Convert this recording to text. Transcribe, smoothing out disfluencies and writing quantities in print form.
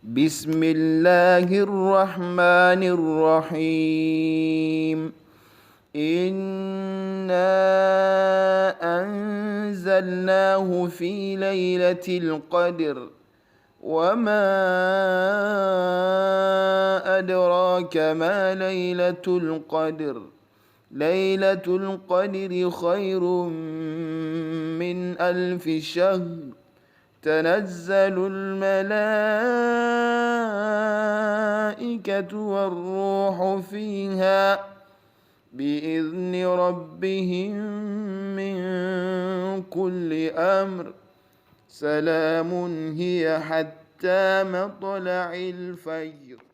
بسم الله الرحمن الرحيم. إنا أنزلناه في ليلة القدر وما أدراك ما ليلة القدر. ليلة القدر خير من 1000 شهر. تنزل الملائكة والروح فيها بإذن ربهم من كل أمر. سلام هي حتى مطلع الفجر.